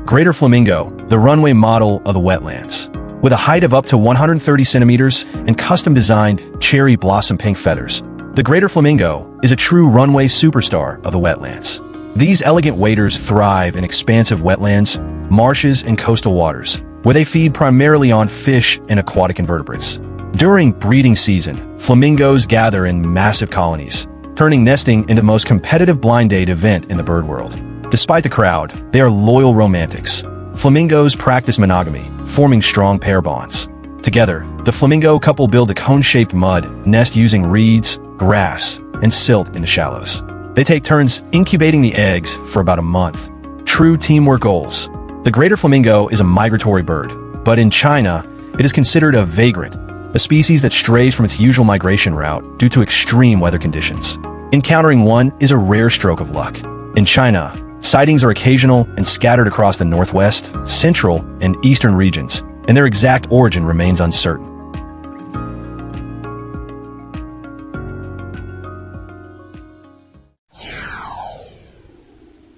Greater Flamingo, the runway model of the wetlands. With a height of up to 130 centimeters and custom-designed cherry blossom pink feathers, the Greater Flamingo is a true runway superstar of the wetlands. These elegant waders thrive in expansive wetlands, marshes, and coastal waters, where they feed primarily on fish and aquatic invertebrates. During breeding season, flamingos gather in massive colonies, turning nesting into the most competitive blind date event in the bird world. Despite the crowd, they are loyal romantics. Flamingos practice monogamy, forming strong pair bonds. Together, the flamingo couple build a cone-shaped mud nest using reeds, grass, and silt in the shallows. They take turns incubating the eggs for about a month. True teamwork goals. The Greater Flamingo is a migratory bird, but in China, it is considered a vagrant, a species that strays from its usual migration route due to extreme weather conditions. Encountering one is a rare stroke of luck. In China, sightings are occasional and scattered across the northwest, central, and eastern regions, and their exact origin remains uncertain.